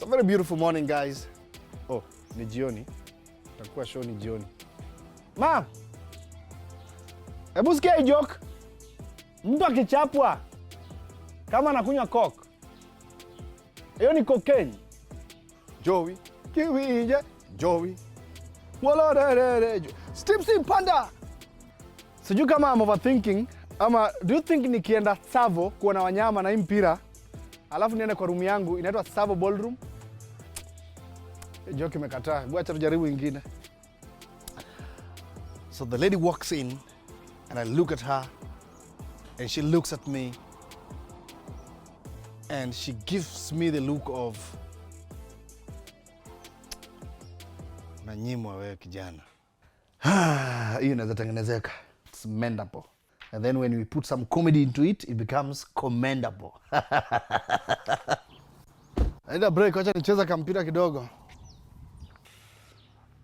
It's a very beautiful morning, guys. Oh, ni jioni. Takuwa show ni jioni. Ma! Hebu sikia hii joke. Mtu akichapwa kama anakunywa coke. Hiyo ni cocaine. Joey, kiwi nje, Joey. Wala rere. Stipsy panda. Sijui kama I'm overthinking ama do you think nikienda Savo kuona wanyama na hii mpira alafu niende kwa room yangu inaitwa Savo Ballroom? Joke imekataa. Acha tujaribu ingine. So the lady walks in and I look at her and she looks at me and she gives me the look of nanyimwa wewe kijana. Hiyo inaweza tengenezeka. It's mendable. And then when we put some comedy into it, it becomes commendable. Aida break, acha nicheza kampira kidogo.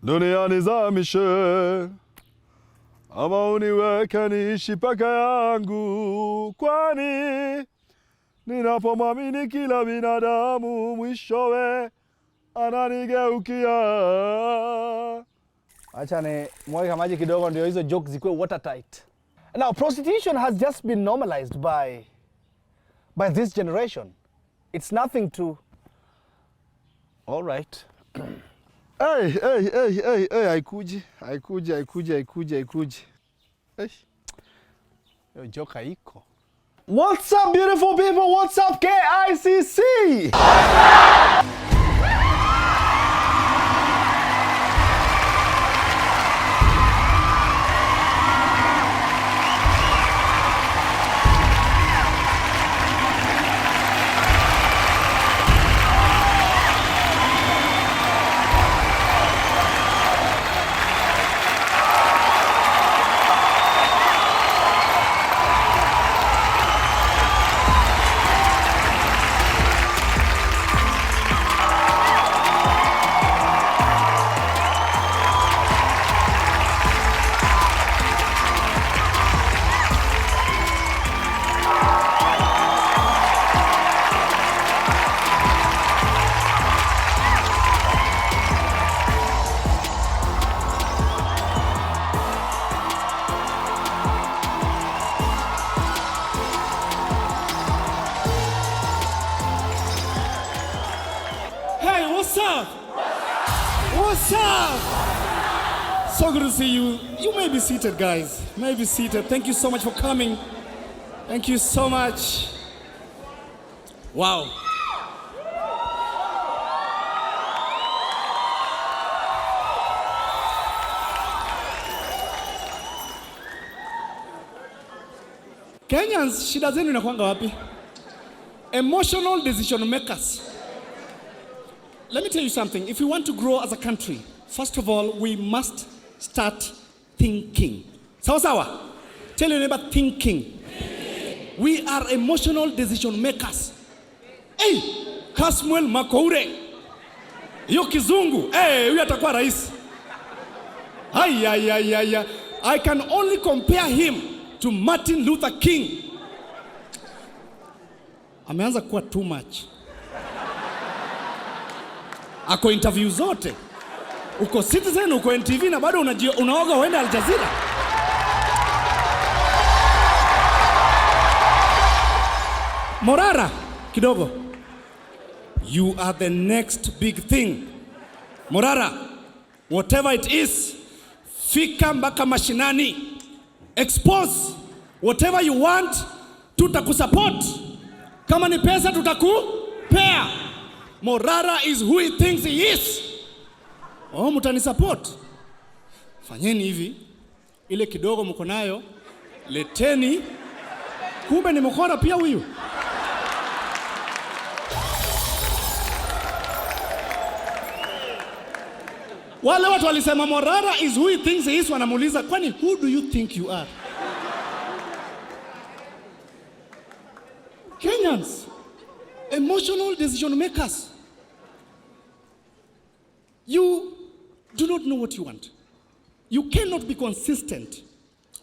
Dunia nizamishe, ama uniweke niishi peke yangu, kwani ninapomwamini kila binadamu mwishowe ananigeukia. Acha ni mwage maji kidogo ndio hizo jokes zikuwe watertight. Now, prostitution has just been normalized by this generation. It's nothing to... All right. Hey, haikuji. Hey. Yo, joke haiko. What's up, beautiful people? What's up, KICC? What's up? So good to see you. You may be seated, guys. You may be seated. Thank you so much for coming. Thank you so much. Wow. Kenyans, shida zenu inakuanga wapi? Emotional decision makers. Let me tell you something. If we want to grow as a country, first of all, we must start thinking. Sawa sawa? Tell your neighbor, thinking. We are emotional decision makers. Hey, Kasmuel Makoure. Yo kizungu. Hey, huyu atakuwa rais. I can only compare him to Martin Luther King. Ameanza kuwa too much. Ako interview zote. Uko Citizen, uko NTV na bado unaoga uende Al Jazeera. Morara, kidogo. You are the next big thing. Morara, whatever it is, fika mpaka mashinani. Expose whatever you want, tutakusupport. Kama ni pesa tutakupea. Morara is who he thinks he is. Oh, mutani support. Fanyeni hivi. Ile kidogo mko nayo, leteni. Kumbe ni mkora pia huyu. Wale watu walisema Morara is who he thinks he is, wanamuuliza kwani who do you think you are? Kenyans, emotional decision makers. You do not know what you want. You cannot be consistent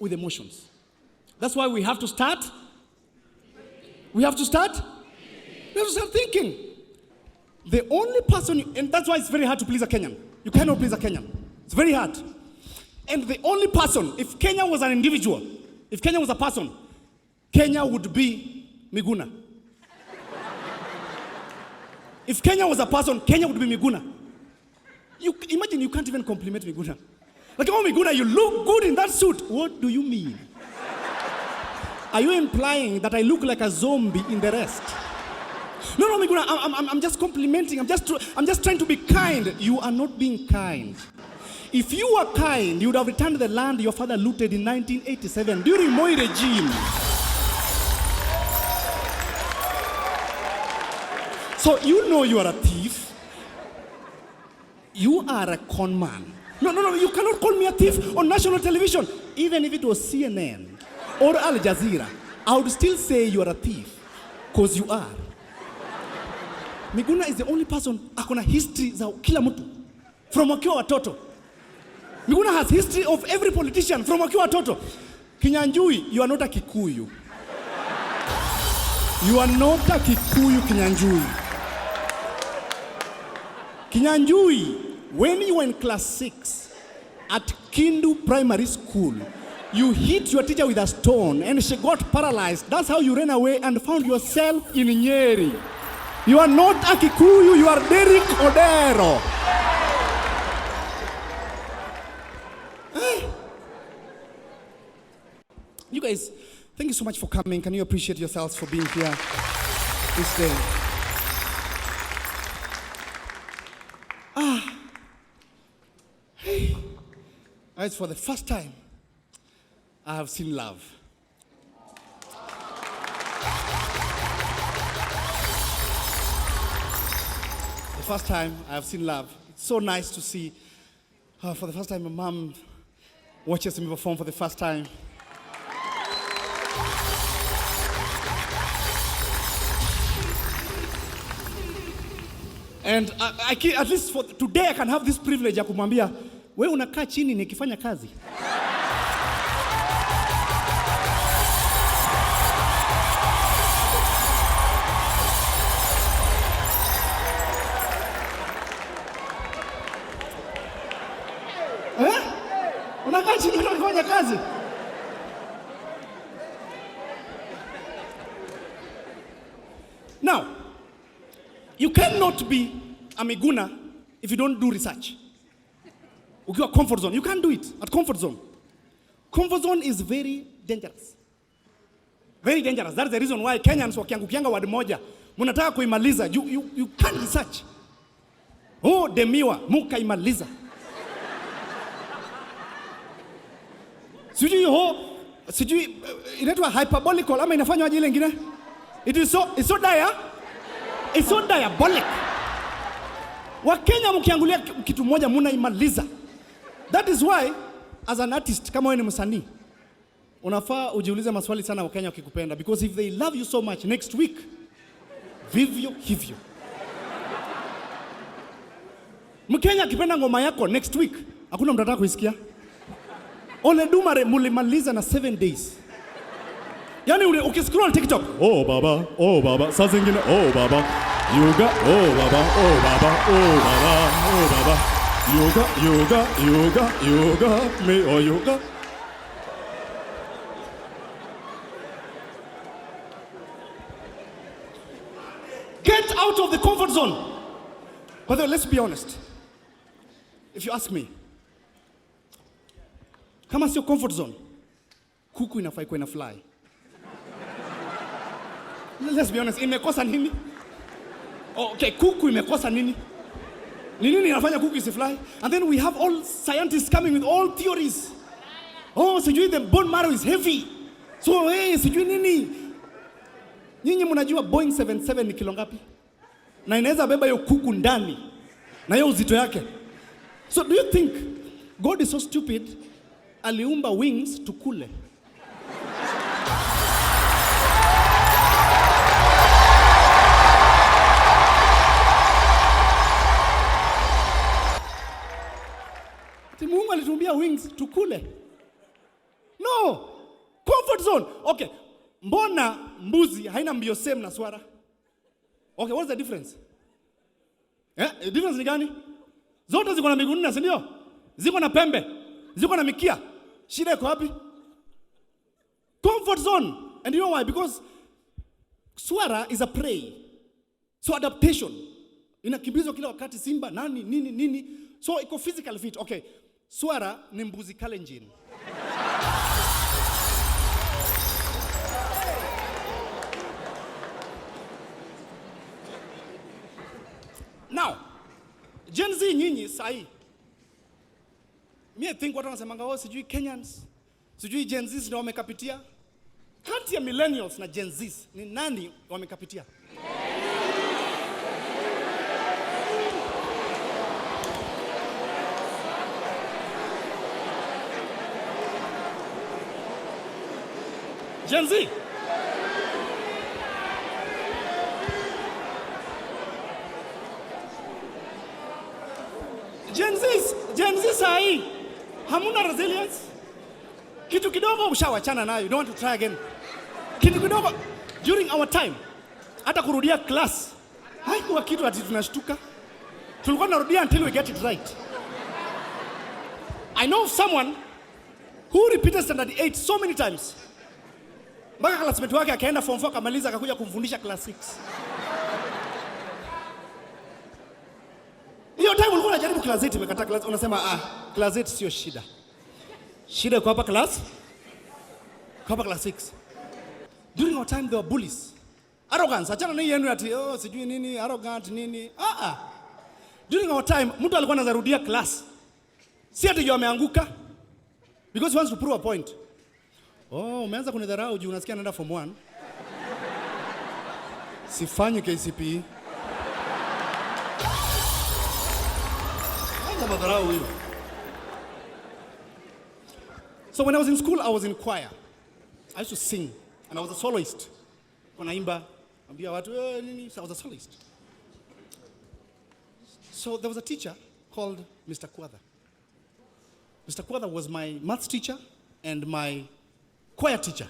with emotions. That's why we have to start. We have to start thinking. The only person, and that's why it's very hard to please a Kenyan. You cannot please a Kenyan. It's very hard. And the only person, if Kenya was an individual, if Kenya was a person, Kenya would be Miguna. If Kenya was a person, Kenya would be Miguna. You imagine you can't even compliment Miguna. Like, oh Miguna, you look good in that suit. What do you mean? Are you implying that I look like a zombie in the rest? No, Miguna, I'm just complimenting. I'm just trying to be kind. You are not being kind. If you were kind, you would have returned the land your father looted in 1987 during Moi regime. So you know you are a thief. You are a con man. No, you cannot call me a thief on national television. Even if it was CNN or Al Jazeera, I would still say you are a thief. Because you are. Miguna is the only person akona history za kila mtu. From wakiwa watoto. Miguna has history of every politician from wakiwa watoto. Kinyanjui, you are not a Kikuyu. You are not a Kikuyu, Kinyanjui. Kinyanjui, when you were in class 6 at Kindu Primary School, you hit your teacher with a stone and she got paralyzed. That's how you ran away and found yourself in Nyeri. You are not a Kikuyu, you are Derek Odero. You guys, thank you so much for coming. Can you appreciate yourselves for being here this day? Hey. Guys, for the first time, I have seen love. The first time I have seen love. It's so nice to see. For the first time, my mom watches me perform for the first time. And at least for today, I can have this privilege ya kumwambia, wewe unakaa chini nikifanya kazi. Unakaa chini nikifanya kazi. Now, you cannot be a Miguna if you don't do research. Ukiwa comfort zone, you can't do it at comfort zone. Comfort zone is very dangerous. Very dangerous. That's the reason why Kenyans wakiangukianga word moja, mnataka kuimaliza. You can't research. Oh, demiwa, mukaimaliza. Sijui inaitwa hyperbolical ama inafanywa aje ile nyingine? It's so dire. It's so diabolic. Wakenya mkiangulia kitu moja mnaimaliza. That is why as an artist kama wewe ni msanii unafaa ujiulize maswali sana Wakenya wakikupenda, because if they love you so much next week vivyo hivyo. Mkenya akipenda ngoma yako next week hakuna mtu anataka kuisikia. Ole Dumare mulimaliza na 7 days. Yani ukiscroll TikTok, oh baba, saa zingine, oh baba, yoga, oh baba, oh baba, oh baba, oh baba, yoga, me oh yoga. Get out of the comfort zone. But then, let's be honest. If you ask me, kama sio comfort zone, kuku inafai kuwa ina fly. Let's be honest, imekosa nini? Okay, kuku imekosa nini? Nini inafanya kuku isifly? And then we have all scientists coming with all theories. Oh, sijui the bone marrow is heavy. So, hey, sijui nini? Nyinyi mnajua Boeing 77 ni kilo ngapi? Na inaweza beba hiyo kuku ndani. Na hiyo uzito yake. So, do you think God is so stupid aliumba wings tukule? Mungu alitumbia wings tukule? No. Comfort zone. Okay. Mbona mbuzi haina mbio same na swara? Okay, what's the difference? Difference ni gani? Zote ziko na miguu nne, si ndio? Ziko na pembe, ziko na mikia. Shida iko wapi? Comfort zone. And you know why? Because swara is a prey. So adaptation. Inakimbizwa kila wakati simba, nini. So iko physical fit. Okay. Swara ni mbuzi Kalenjin. Now, Gen Z nyinyi sahi. I think watu wanasemanga wao sijui Kenyans, sijui Gen Z ndio wamekapitia. Kati ya millennials na Gen Z ni nani wamekapitia? Gen Z. Gen Z sahi hamuna resilience. Kitu kidogo ushawachana nayo, you don't want to try again. Kitu kidogo during our time hata kurudia class haikuwa kitu ati tunashtuka. Tulikuwa tunarudia until we get it right. I know of someone who repeated standard 8 so many times. Mpaka classmate wake akaenda form 4 kamaliza akakuja kumfundisha class 6. Hiyo time ulikuwa unajaribu class 8 umekataa class, unasema class 8 sio shida. Shida kwa hapa class? Kwa hapa class 6. During our time there were bullies. Arrogance, achana na yenu ati sijui nini, arrogant nini. During our time mtu alikuwa anazarudia class. Si ati yeye ameanguka. Because he wants to prove a point. Umeanza kunidharau juu unasikia naenda form 1. Sifanyi KCPE. So when I was in school, I was in choir. I used to sing, and I was a soloist. When I imba, ambia watu nini, so I was a soloist. So there was a teacher called Mr. Kwatha. Mr. Kwatha was my maths teacher and my choir teacher.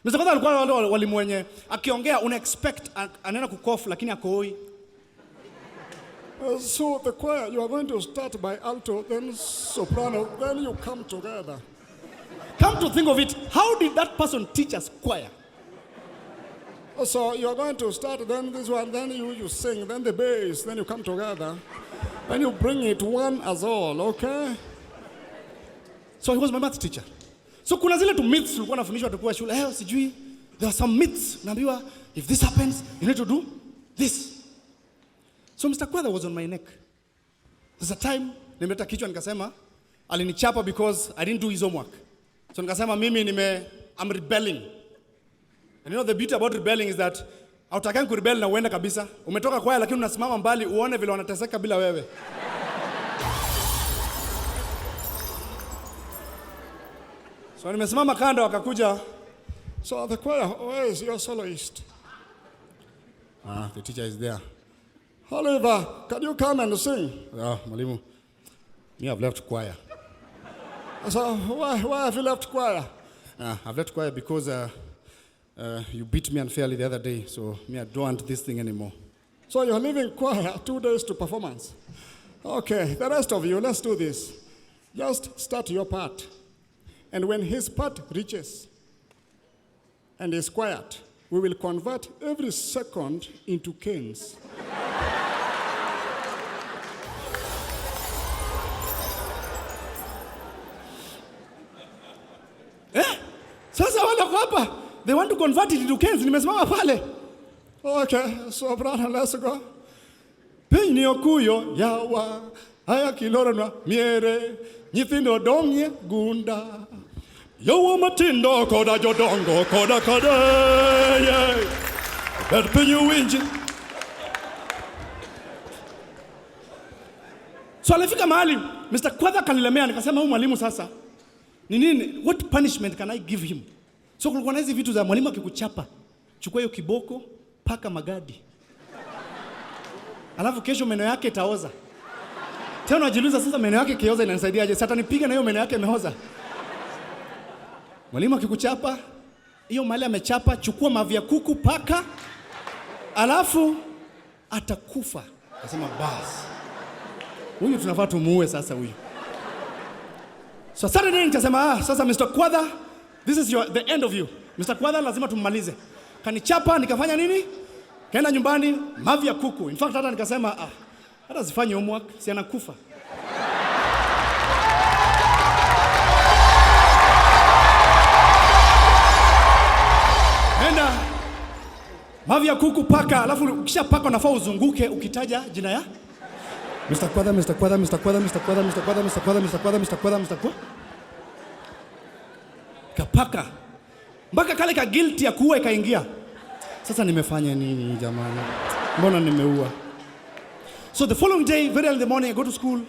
Mr. Kwatha alikuwa walimu wenye akiongea una expect anaenda kukof lakini akoi. So the choir, you are going to start by alto, then soprano, then you come together. Come to think of it, how did that person teach us choir? So you are going to start, then this one, then you sing, then the bass, then you come together. Then you bring it one as all, okay? So he was my math teacher. So kuna zile tu myths tulikuwa nafundishwa tukua shule. Sijui, there are some myths. Naambiwa, if this happens, you need to do this. So Mr. Kwatha was on my neck. There's a time, nimeleta kichwa nikasema, alinichapa because I didn't do his homework. So nikasema I'm rebelling. And you know the beauty about rebelling is that hautakangi kurebel na uende kabisa. Umetoka kwaya lakini unasimama mbali uone vile wanateseka bila wewe. So nimesimama kando wakakuja. So the choir, where is your soloist? The teacher is there. Oliver, can you come and sing? Mwalimu, me I've left choir. So why have you left choir? I've left choir because you beat me unfairly the other day, so me I don't want this thing anymore. So you're leaving choir 2 days to performance. Okay, the rest of you, let's do this. Just start your part. And when his part reaches and is quiet, we will convert every second into canes. Sasa wale hapa, they want to convert it into canes. Nimesimama pale. Okay, so brother, let's go. Penye okuyo yawa, haya kiloro na miere, nyithindo dongye gunda. Yawa matindo koda jodongo koda kadeye. Bet penye winji. So alifika mahali, Mr. Kwatha kanilemea, nikasema huyu mwalimu sasa. Ni nini? What punishment can I give him? So kulikuwa na hizi vitu za mwalimu akikuchapa. Chukua hiyo kiboko, paka magadi. Alafu kesho meno yake itaoza. Tena unajiuliza sasa meno yake kioza inanisaidiaje? Sasa nipiga na hiyo meno yake imeoza. Mwalimu akikuchapa, hiyo mahali amechapa, chukua mavi ya kuku paka. Alafu atakufa. Akasema bas. Huyu tunafaa tumuue sasa huyu. So Saturday nikasema sasa Mr. Kwadha, this is the end of you. Mr. Kwadha lazima tummalize. Kanichapa nikafanya nini? Kaenda nyumbani mavi ya kuku. In fact hata nikasema hata sifanye homework, si anakufa. Nenda mavi ya kuku paka, alafu ukisha paka unafaa uzunguke ukitaja jina ya Mr. Kwadha, Mr. Kwadha, Mr. Kwadha, Mr. Kwadha, Mr. Kwadha, Mr. Kwadha, Mr. Kwadha, Mr. Kwadha, Mr. Kwadha. Kapaka. Mpaka kale ka guilty ya kuua ikaingia. Sasa nimefanya nini jamani? Mbona nimeua? So the following day, very early in the morning, I go to school.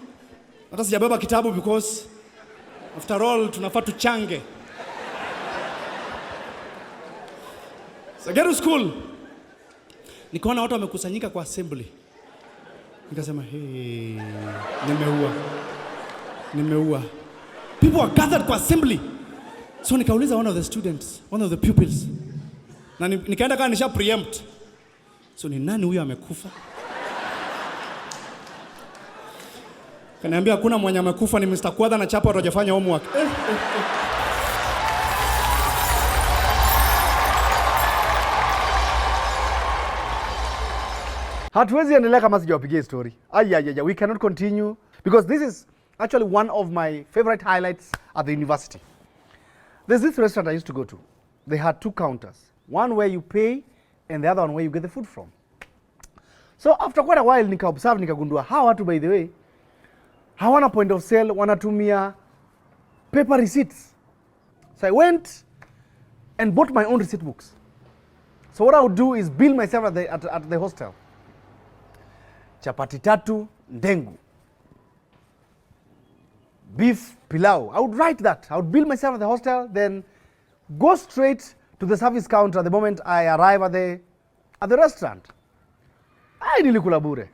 Hata sijabeba kitabu because after all tunafaa tuchange. So I get to school. Nikaona watu wamekusanyika kwa assembly. Nikasema, hey, nimeua. People are gathered kwa assembly. So nikauliza one of the students, one of the pupils. Na nikaenda kama nisha preempt. So ni nani huyo amekufa? Kaniambia hakuna mwenye amekufa, ni Mr. Kwadha na chapa hajafanya homework. Hatuwezi endelea kama sijawapigia story. We cannot continue because this is actually one of my favorite highlights at the university. There's this restaurant I used to go to. They had two counters. One where you pay and the other one where you get the food from. So after quite a while nika-observe, nikagundua hawa watu by the way hawana point of sale, wanatumia paper receipts. So I went and bought my own receipt books. So what I would do is bill myself at the hostel. Chapati tatu, ndengu. Beef pilau. I would write that. I would bill myself at the hostel, then go straight to the service counter the moment I arrive at the restaurant. I nilikula bure.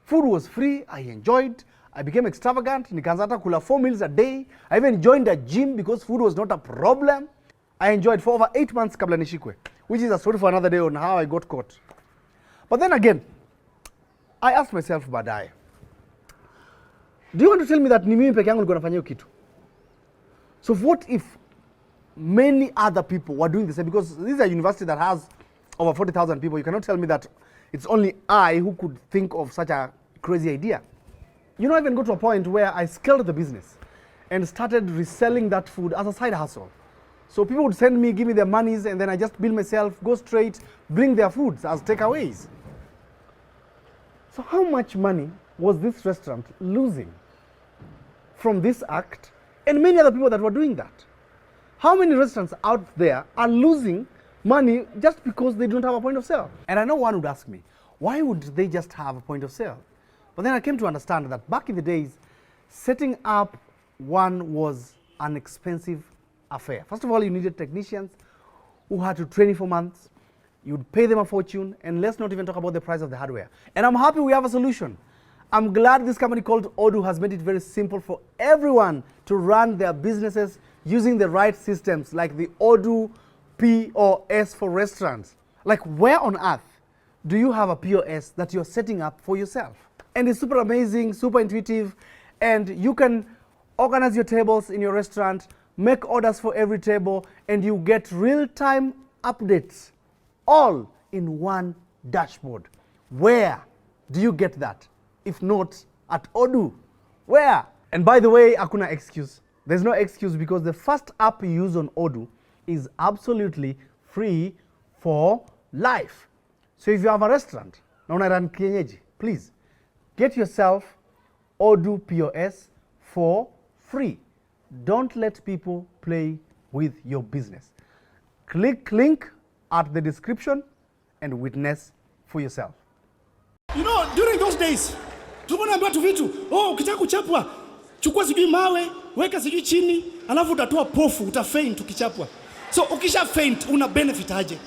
Food was free. I enjoyed. I became extravagant. Nikaanza hata kula 4 meals a day. I even joined a gym because food was not a problem. I enjoyed for over 8 months kabla nishikwe, which is a story for another day on how I got caught. But then again, I asked myself baadaye, do you want to tell me that ni mimi peke yangu nilikuwa nafanya hiyo kitu? So what if many other people were doing the same? Because this is a university that has over 40,000 people. You cannot tell me that it's only I who could think of such a crazy idea. You know, I even got to a point where I scaled the business and started reselling that food as a side hustle. So people would send me, give me their monies, and then I just bill myself, go straight, bring their foods as takeaways. So how much money was this restaurant losing from this act and many other people that were doing that? How many restaurants out there are losing money just because they don't have a point of sale? And I know one would ask me, why would they just have a point of sale? But then I came to understand that back in the days, setting up one was an expensive affair. First of all, you needed technicians who had to train you for months. You'd pay them a fortune, and let's not even talk about the price of the hardware. And I'm happy we have a solution. I'm glad this company called Odoo has made it very simple for everyone to run their businesses using the right systems like the Odoo POS for restaurants. Like, where on earth do you have a POS that you're setting up for yourself? And it's super amazing, super intuitive, and you can organize your tables in your restaurant, make orders for every table, and you get real-time updates all in one dashboard. Where do you get that? If not at Odoo. Where? And by the way, hakuna excuse. There's no excuse because the first app you use on Odoo is absolutely free for life. So if you have a restaurant, na unaran kienyeji, please get yourself Odoo POS for free. Don't let people play with your business. Click link at the description and witness for yourself. You know, during those days, tulikuwa naambiwa tu vitu, ukitaka kuchapwa, chukua sijui mawe, weka sijui chini, alafu utatoa pofu, utafaint ukichapwa. So ukisha faint una benefit aje?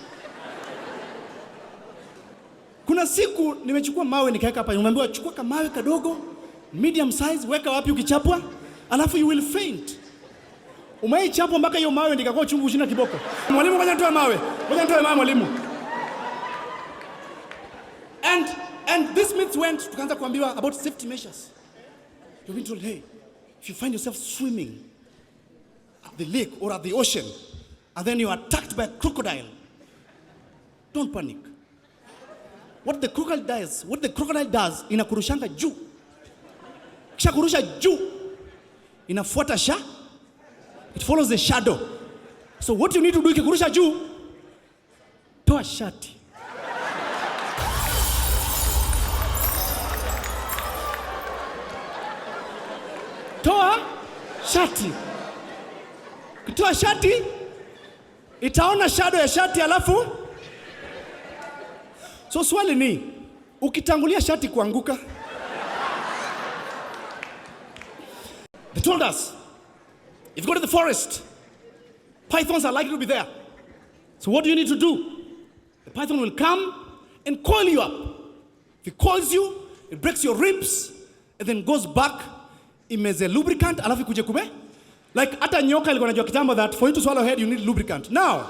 Kuna siku nimechukua mawe nikaweka hapa, nimeambiwa chukua kama mawe kadogo, medium size, weka wapi ukichapwa, alafu you will faint. Umeichapwa mpaka hiyo mawe ndikakuwa chungu ushinda kiboko. Mwalimu ngoja nitoe mawe. Ngoja nitoe mawe mwalimu. And And this myth went, tukaanza kuambiwa about safety measures. You've been told, hey, if you find yourself swimming at the lake or at the ocean, and then you are attacked by a crocodile, don't panic. What the crocodile does, inakurushanga juu. Kisha kurusha juu, inafuata it follows the shadow. So what you need to do ikikurusha juu, toa shati. Toa shati. Kitoa shati, itaona shadow ya shati alafu. So swali ni, ukitangulia shati kuanguka. They told us, if you go to the forest, pythons are likely to be there. So what do you need to do? The python will come and coil you up. If it coils you, it breaks your ribs, and then goes back, imeze lubricant, alafu kuje kume. Like hata nyoka ilikuwa najua kitambo that for you to swallow head, you need lubricant. Now,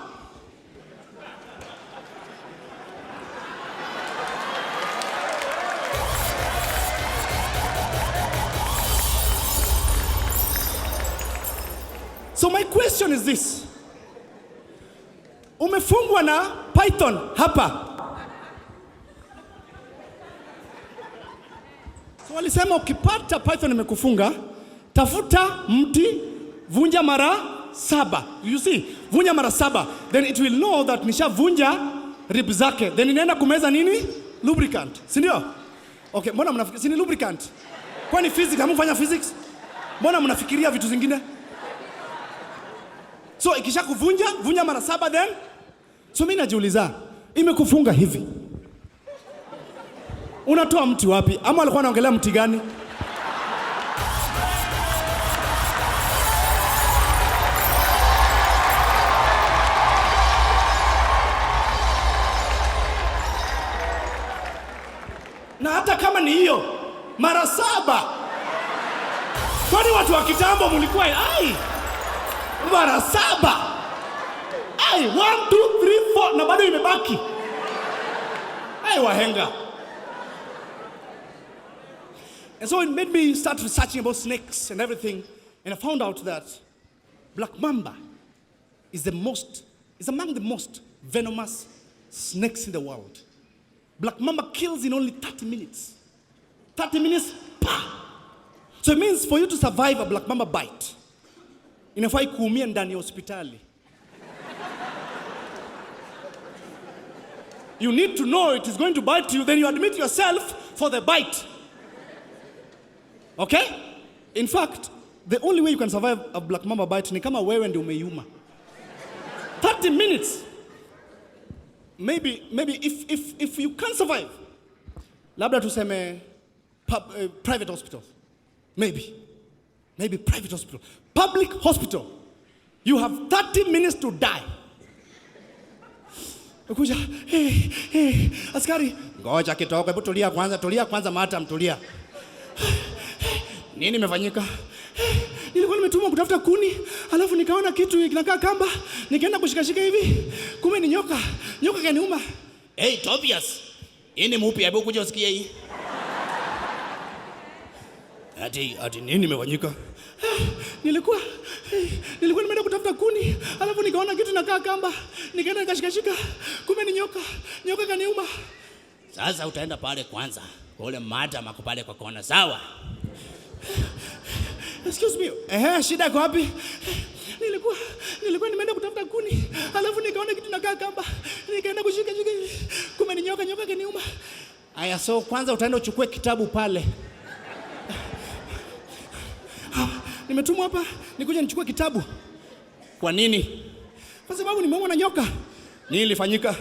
so my question is this. Umefungwa na python hapa. So walisema ukipata python imekufunga, tafuta mti, vunja mara 7. You see? Vunja mara 7. Then it will know that nishavunja ribs zake. Then inaenda kumeza nini? Lubricant. Si ndio? Okay, mbona mnafikiria si ni lubricant? Kwani physics, hamufanya physics? Mbona mnafikiria vitu zingine? So ikisha kuvunja, vunja mara 7 then. So mimi najiuliza, imekufunga hivi. Unatoa mti wapi? Ama alikuwa anaongelea mti gani? Na hata kama ni hiyo mara 7. Kwani watu wa kitambo mlikuwa mara 7. 1, 2, 3, 4 na bado imebaki. Wahenga. And so it made me start researching about snakes and everything, and I found out that black mamba is among the most venomous snakes in the world. Black mamba kills in only 30 minutes. 30 minutes, pa! So it means for you to survive a black mamba bite, inafai kuumia ndani ya hospitali. You need to know it is going to bite you, then you admit yourself for the bite. Okay? In fact, the only way you can survive a black mamba bite ni kama wewe ndio umeyuma. 30 minutes. Maybe if you can survive, labda tuseme private hospital. Maybe private hospital. Public hospital, you have 30 minutes to die. Ukuja, hey, askari, ngoja kitoko, hebu tulia kwanza madam, tulia. Nini imefanyika? Nilikuwa nimetumwa kutafuta kuni, alafu nikaona kitu kinakaa kamba, nikaenda kushikashika hivi, kumbe ni nyoka kaniuma. Hey Tobias, ini mupi hebu kuja usikie hii. Ati nini imefanyika? Nilikuwa nimeenda kutafuta kuni, alafu nikaona kitu kinakaa kamba, nikaenda nikashikashika, kumbe ni nyoka kaniuma. Sasa utaenda pale kwanza, ule madam ako pale kwa kona, sawa? Excuse me. Shida iko wapi? Nilikuwa nimeenda kutafuta kuni, alafu nikaona kitu kinakaa kamba, nikaenda kushika kumbe ni nyoka kaniuma. Aya, so kwanza utaenda uchukue kitabu pale. Nimetumwa hapa nikuja nichukue kitabu. Kwa nini? Kwa sababu nimeumwa na nyoka. Nini ilifanyika?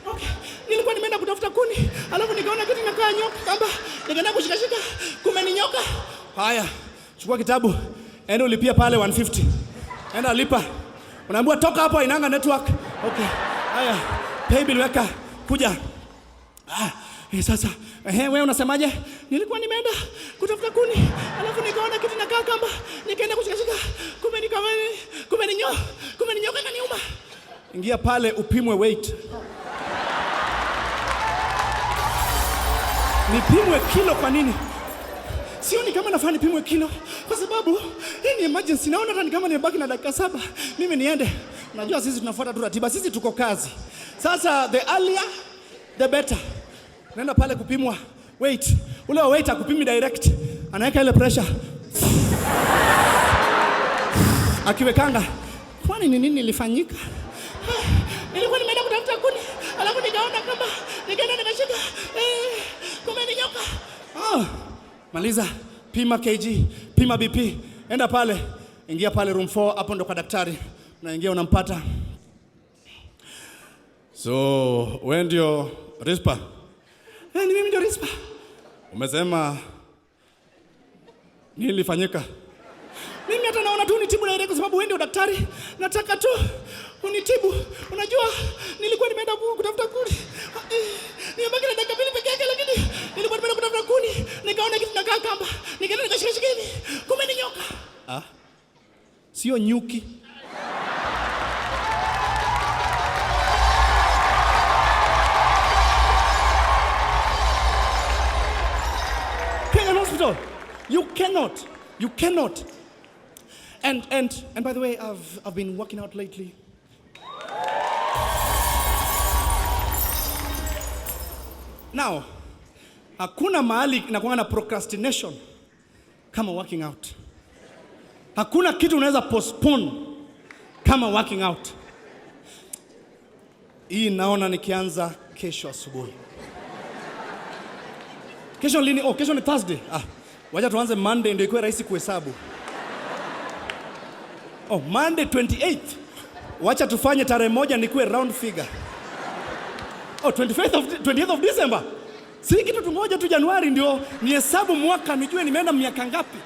Okay. Nilikuwa nimeenda kutafuta kuni, alafu nikaona kitu kinakaa nyoka kamba, nikaenda kushikashika, kumbe ni nyoka. Haya, chukua kitabu, enda ulipia pale 150. Enda lipa. Unaambiwa toka hapo, inanga network. Okay. Haya, pay bill weka, kuja. Sasa, wewe unasemaje? Nilikuwa nimeenda kutafuta kuni, alafu nikaona kitu kinakaa kamba, nikaenda kushikashika, kumbe ni nyoka kaniuma. Ingia pale upimwe weight. Nipimwe kilo kwa nini? Sioni kama nafaa nipimwe kilo kwa sababu hii ni emergency. Naona hata kama nimebaki na dakika 7 mimi niende. Unajua sisi tunafuata tu ratiba, sisi tuko kazi. Sasa the earlier the better. Nenda pale kupimwa. Wait. Ule wa waiter kupimi direct. Anaweka ile pressure. Akiwekanga. Kwani ni nini ilifanyika? Nilikuwa nimeenda kutafuta kuni, alafu nikaona kama nikaenda nikashika kumbe ni nyoka. Maliza, pima kg, pima BP. Enda pale, ingia pale room 4, hapo ndo kwa daktari. Unaingia unampata. So, wewe ndio Rispa? Ni mimi ndio Rispa. Umesema nini ilifanyika? Mimi hata naona tu unitibu direct kwa sababu wewe ndio daktari. Nataka tu unitibu. Unajua nilikuwa nimeenda kutafuta kuni. Nimebaki na dakika 2 peke yake lakini nilikuwa nimeenda kutafuta kuni. Nikaona kitu nakaa kamba. Nikaenda nikashika hivi. Kumbe ni nyoka. Sio nyuki. Kenyan hospital. You cannot. And by the way, I've been working out lately. Now, hakuna mahali inakuwa na procrastination kama working out. Hakuna kitu unaweza postpone kama working out. Hii naona nikianza kesho asubuhi. Kesho lini? Kesho ni Thursday. Wacha tuanze Monday ndio ikuwe rahisi kuhesabu. Monday 28th. Wacha tufanye tarehe moja nikuwe round figure. 20th of December. Si kitu tumoja tu Januari ndio nihesabu mwaka nijue nimeenda miaka ngapi.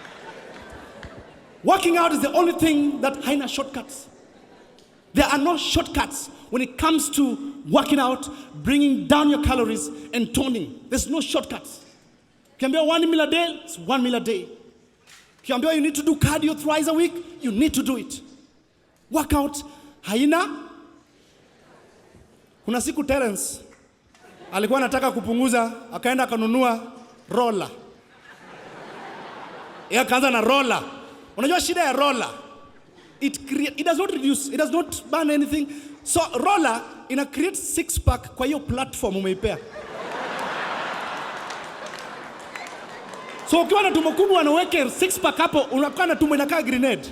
Working out is the only thing that haina shortcuts. There are no shortcuts when it comes to working out, bringing down your calories and toning. There's no shortcuts. Kiambia 1 meal a day, it's 1 meal a day. Kiambia you need to do cardio thrice a week, you need to do it. Workout haina. Kuna siku Terence alikuwa anataka kupunguza, akaenda akanunua roller. Yeye akaanza na roller. Unajua shida ya roller? It does not reduce, it does not burn anything. So roller ina create 6 pack kwa hiyo platform umeipea. So ukiwa na tumbo kubwa unaweka 6 pack hapo, unakuwa na tumbo inakaa grenade.